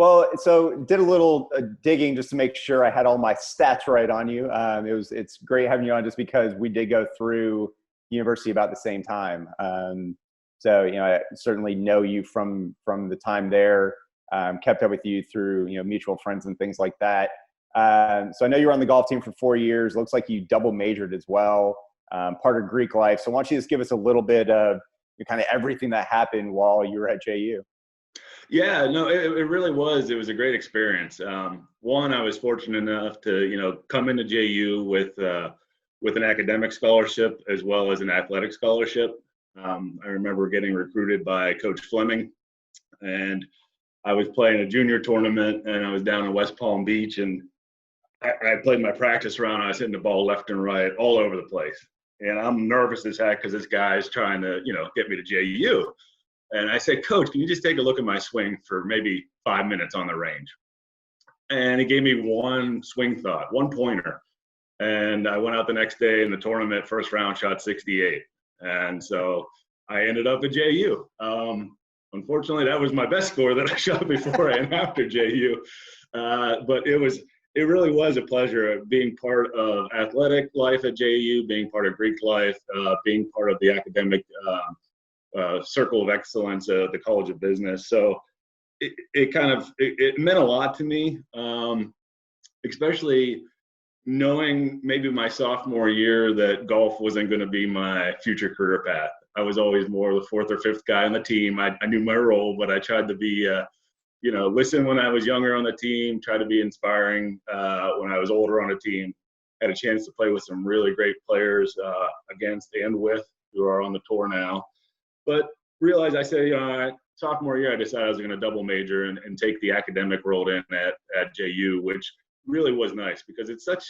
Well, so did a little digging just to make sure I had all my stats right on you. It's great having you on just because we did go through university about the same time. So I certainly know you from the time there. Kept up with you through mutual friends and things like that. So I know you were on the golf team for 4 years. Looks like you double majored as well. Part of Greek life. So why don't you just give us a little bit of kind of everything that happened while you were at JU? Yeah, no, it really was. It was a great experience. One, I was fortunate enough to, come into JU with an academic scholarship as well as an athletic scholarship. I remember getting recruited by Coach Fleming, and I was playing a junior tournament, and I was down in West Palm Beach, and I played my practice round. I was hitting the ball left and right all over the place, and I'm nervous as heck because this guy's trying to, get me to JU. And I said, Coach, can you just take a look at my swing for maybe 5 minutes on the range? And he gave me one swing thought, one pointer. And I went out the next day in the tournament, first round, shot 68. And so I ended up at JU. Unfortunately, that was my best score that I shot before and after JU. But it really was a pleasure being part of athletic life at JU, being part of Greek life, being part of the academic circle of excellence at the College of Business. So it meant a lot to me, especially knowing maybe my sophomore year that golf wasn't going to be my future career path. I was always more the fourth or fifth guy on the team. I knew my role, but I tried to be, listen when I was younger on the team, try to be inspiring when I was older on a team. Had a chance to play with some really great players against and with who are on the tour now. But realized sophomore year, I decided I was going to double major and take the academic rolled in at JU, which really was nice because it's such,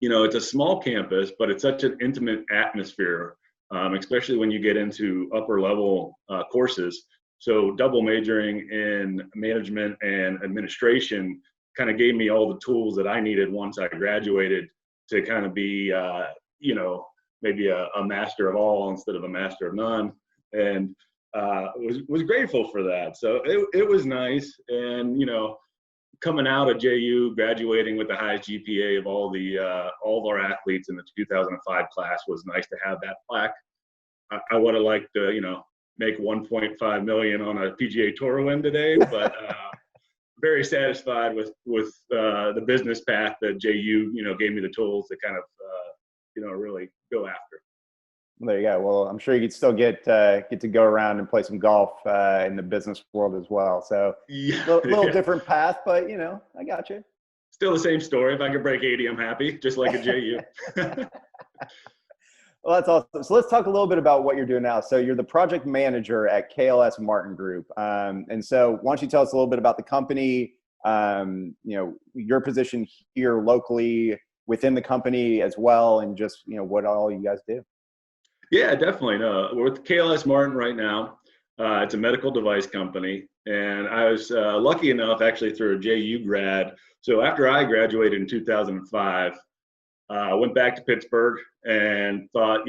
it's a small campus, but it's such an intimate atmosphere, especially when you get into upper level courses. So double majoring in management and administration kind of gave me all the tools that I needed once I graduated to kind of be, maybe a master of all instead of a master of none. And was grateful for that. So it was nice. And, coming out of JU, graduating with the highest GPA of all of our athletes in the 2005 class was nice to have that plaque. I would have liked to, make 1.5 million on a PGA Tour win today, but very satisfied with the business path that JU, gave me the tools to kind of, really go after. There you go. Well, I'm sure you could still get to go around and play some golf in the business world as well. So yeah, little different path, but I got you. Still the same story. If I could break 80, I'm happy, just like a JU. Well, that's awesome. So let's talk a little bit about what you're doing now. So you're the project manager at KLS Martin Group. And so why don't you tell us a little bit about the company, your position here locally within the company as well, and just, what all you guys do. Yeah, definitely. No, we're with KLS Martin right now. It's a medical device company. And I was lucky enough, actually, through a JU grad. So after I graduated in 2005, I went back to Pittsburgh and thought,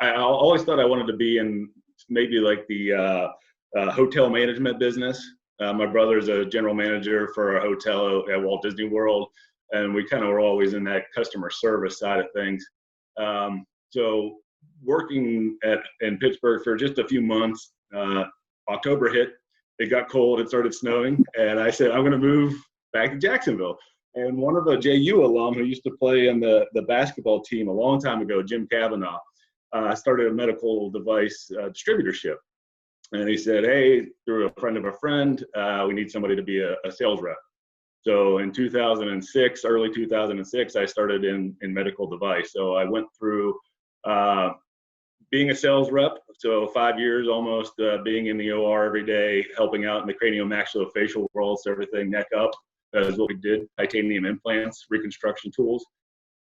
I always thought I wanted to be in maybe like the hotel management business. My brother's a general manager for a hotel at Walt Disney World, and we kind of were always in that customer service side of things. So working in Pittsburgh for just a few months, October hit, it got cold, it started snowing, and I said, I'm going to move back to Jacksonville. And one of the JU alum who used to play in the basketball team a long time ago, Jim Kavanaugh, started a medical device distributorship. And he said, hey, through a friend of a friend, we need somebody to be a sales rep. So in 2006, early 2006, I started in medical device. So I went through being a sales rep, so 5 years almost being in the OR every day, helping out in the craniomaxillofacial world, so everything neck up. That is what we did, titanium implants, reconstruction tools.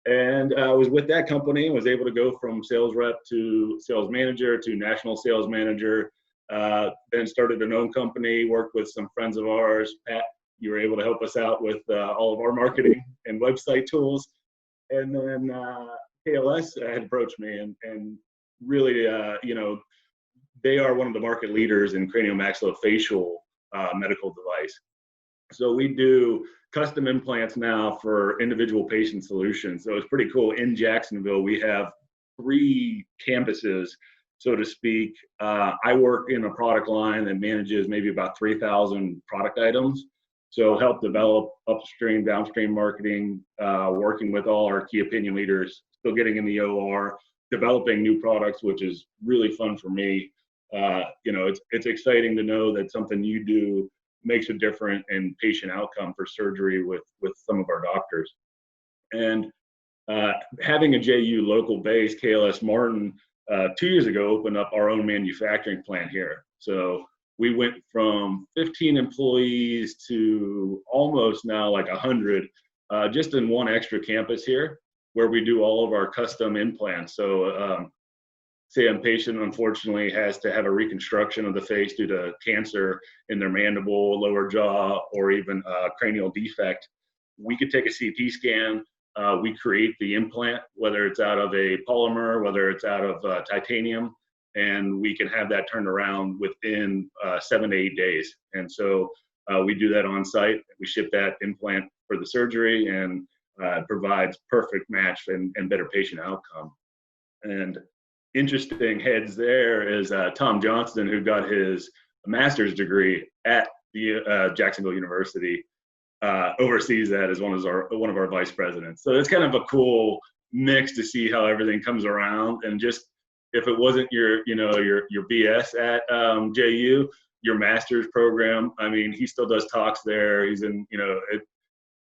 And I was with that company, was able to go from sales rep to sales manager to national sales manager, then started an own company, worked with some friends of ours. Pat, you were able to help us out with all of our marketing and website tools. And then KLS had approached me and really, they are one of the market leaders in craniomaxillofacial medical device. So we do custom implants now for individual patient solutions. So it's pretty cool. In Jacksonville, we have 3 campuses, so to speak. I work in a product line that manages maybe about 3,000 product items. So help develop upstream, downstream marketing, working with all our key opinion leaders, still getting in the OR, developing new products, which is really fun for me. It's exciting to know that something you do makes a difference in patient outcome for surgery with some of our doctors. And having a JU local base, KLS Martin, 2 years ago opened up our own manufacturing plant here. So we went from 15 employees to almost now like 100, just in one extra campus here, where we do all of our custom implants. So say a patient unfortunately has to have a reconstruction of the face due to cancer in their mandible, lower jaw, or even a cranial defect, we could take a CT scan. We create the implant, whether it's out of a polymer, whether it's out of titanium, and we can have that turned around within 7 to 8 days. And so we do that on site. We ship that implant for the surgery, and provides perfect match and better patient outcome. And interesting heads there is Tom Johnston, who got his master's degree at the Jacksonville University, oversees that as one of our vice presidents. So it's kind of a cool mix to see how everything comes around. And just if it wasn't your BS at JU, your master's program, I mean, he still does talks there. He's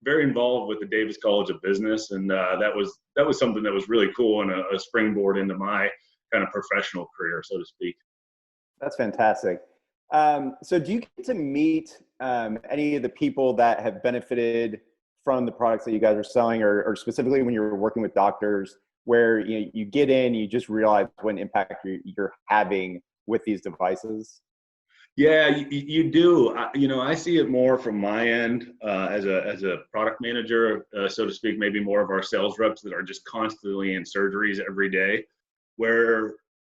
very involved with the Davis College of Business, and that was something that was really cool and a springboard into my kind of professional career, so to speak. That's fantastic. So do you get to meet any of the people that have benefited from the products that you guys are selling, or specifically when you're working with doctors, where you get in, you just realize what impact you're having with these devices? Yeah, you do. I see it more from my end as a product manager, so to speak, maybe more of our sales reps that are just constantly in surgeries every day, where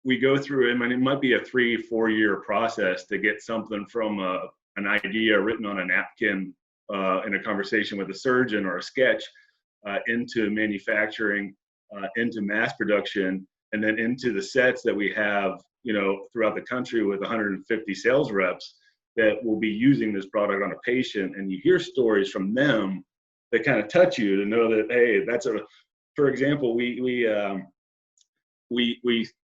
we go through, it might be a 3-4 year process to get something from an idea written on a napkin in a conversation with a surgeon or a sketch into manufacturing, into mass production, and then into the sets that we have throughout the country with 150 sales reps that will be using this product on a patient. And you hear stories from them that kind of touch you to know that, hey, for example, we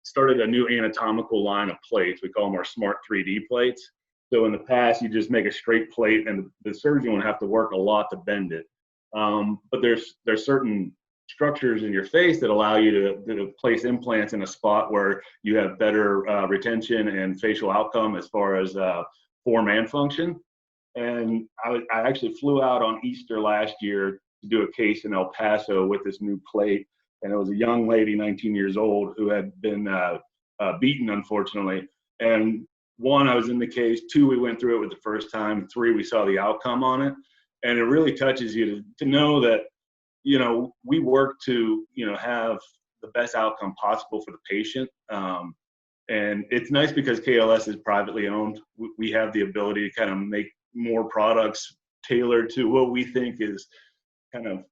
started a new anatomical line of plates. We call them our Smart 3D plates. So in the past, you just make a straight plate and the surgeon would have to work a lot to bend it. But there's certain structures in your face that allow you to place implants in a spot where you have better retention and facial outcome as far as form and function. And I actually flew out on Easter last year to do a case in El Paso with this new plate. And it was a young lady, 19 years old, who had been beaten, unfortunately. And 1, I was in the case. 2, we went through it with the first time. 3, we saw the outcome on it. And it really touches you to know that we work to, have the best outcome possible for the patient. And it's nice because KLS is privately owned. We have the ability to kind of make more products tailored to what we think is kind of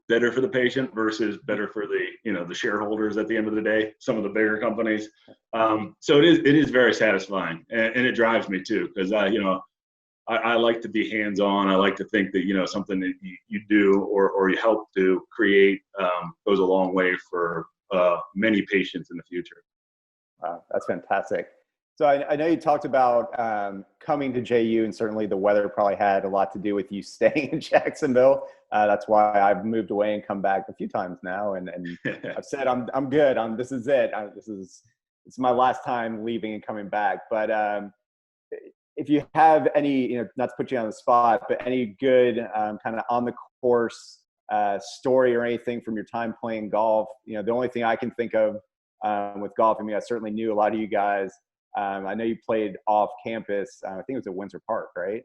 better for the patient versus better for the shareholders at the end of the day, some of the bigger companies. So it is very satisfying, and it drives me too, because I like to be hands-on. I like to think that, something that you do or you help to create goes a long way for many patients in the future. Wow, that's fantastic. So I know you talked about coming to JU, and certainly the weather probably had a lot to do with you staying in Jacksonville. That's why I've moved away and come back a few times now. And I've said, I'm good. This is it. It's my last time leaving and coming back. But if you have any, not to put you on the spot, but any good kind of on the course story or anything from your time playing golf, the only thing I can think of with golf, I certainly knew a lot of you guys. I know you played off campus. I think it was at Windsor Park, right?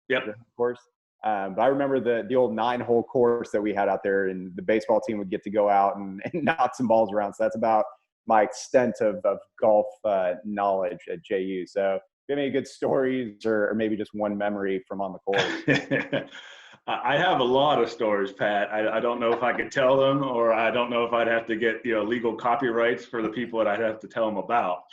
Yep. Of course. But I remember the old 9-hole course that we had out there, and the baseball team would get to go out and knock some balls around. So that's about my extent of golf knowledge at JU. So you have any good stories or maybe just one memory from on the course? I have a lot of stories, Pat. I don't know if I could tell them, or I don't know if I'd have to get legal copyrights for the people that I'd have to tell them about.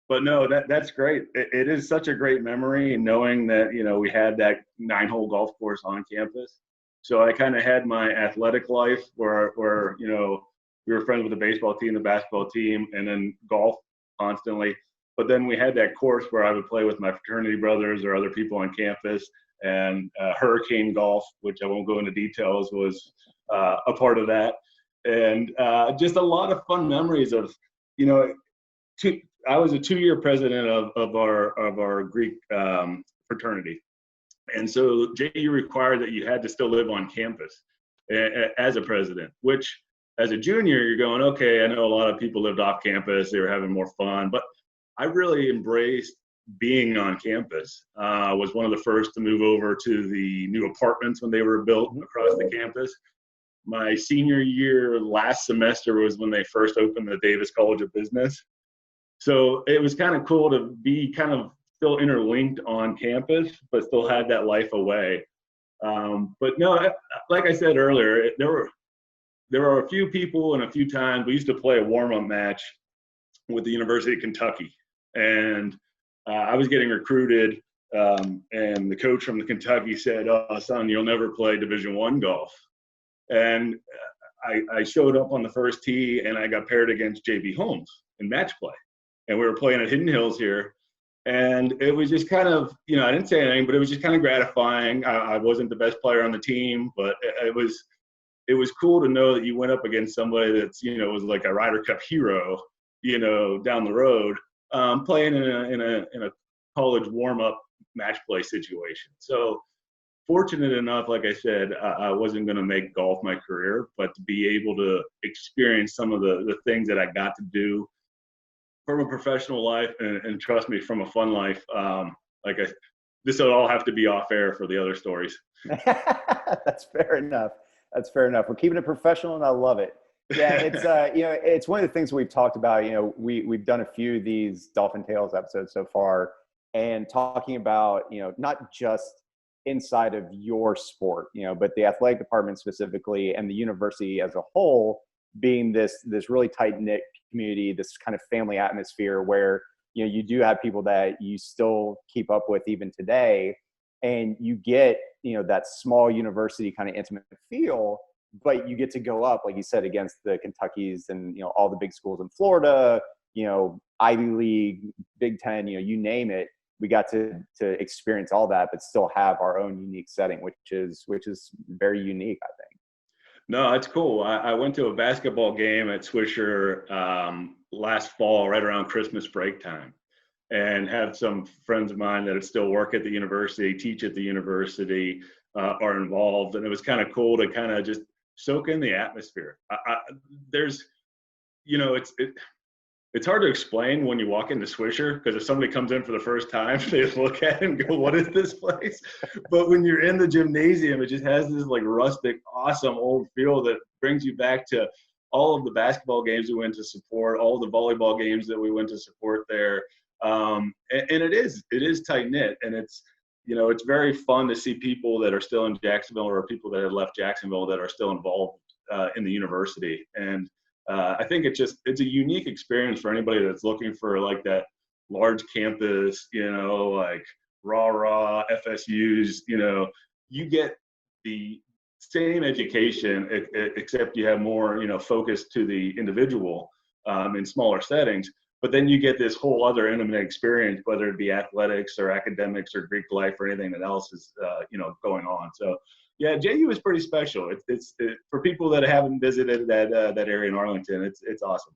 But no, that's great. It is such a great memory knowing that we had that 9-hole golf course on campus. So I kind of had my athletic life where we were friends with the baseball team, the basketball team, and then golf constantly. But then we had that course where I would play with my fraternity brothers or other people on campus. And hurricane golf, which I won't go into details, was a part of that. And just a lot of fun memories of, I was a 2-year president of our Greek fraternity. And so JU required that you had to still live on campus as a president, which as a junior, you're going, okay, I know a lot of people lived off campus. They were having more fun. But I really embraced being on campus. Was one of the first to move over to the new apartments when they were built across the campus. My senior year, last semester, was when they first opened the Davis College of Business. So it was kind of cool to be kind of still interlinked on campus, but still had that life away. But no, like I said earlier, there were a few people and a few times we used to play a warm-up match with the University of Kentucky. And I was getting recruited, and the coach from the Kentucky said, "Oh, son, you'll never play Division I golf." And I showed up on the first tee, and I got paired against J.B. Holmes in match play. And we were playing at Hidden Hills here. And it was just kind of, I didn't say anything, but it was just kind of gratifying. I wasn't the best player on the team, but it was cool to know that you went up against somebody that's, was like a Ryder Cup hero, down the road. Playing in a college warm-up match play situation. So fortunate enough, like I said, I wasn't going to make golf my career, but to be able to experience some of the things that I got to do from a professional life and trust me, from a fun life. This will all have to be off air for the other stories. That's fair enough. We're keeping it professional, and I love it. Yeah, it's it's one of the things we've talked about. We've done a few of these Dolphin Tales episodes so far, and talking about not just inside of your sport, but the athletic department specifically, and the university as a whole being this really tight knit community, this kind of family atmosphere where you do have people that you still keep up with even today, and you get that small university kind of intimate feel. But you get to go up, like you said, against the Kentuckys and all the big schools in Florida, Ivy League, Big Ten, you name it. We got to experience all that, but still have our own unique setting, which is very unique, I think. No, it's cool. I went to a basketball game at Swisher last fall, right around Christmas break time, and have some friends of mine that still work at the university, teach at the university, are involved, and it was kind of cool to kind of just soak in the atmosphere. It's hard to explain when you walk into Swisher, because if somebody comes in for the first time, they look at it and go, "What is this place?" But when you're in the gymnasium, it just has this like rustic, awesome old feel that brings you back to all of the basketball games we went to support, all the volleyball games that we went to support there. And it is tight knit, and it's very fun to see people that are still in Jacksonville or people that have left Jacksonville that are still involved in the university. And I think it's a unique experience for anybody that's looking for like that large campus, like rah FSUs, you get the same education, except you have more, focus to the individual in smaller settings. But then you get this whole other intimate experience, whether it be athletics or academics or Greek life or anything that else is, going on. So, yeah, JU is pretty special. It's for people that haven't visited that area in Arlington. It's awesome.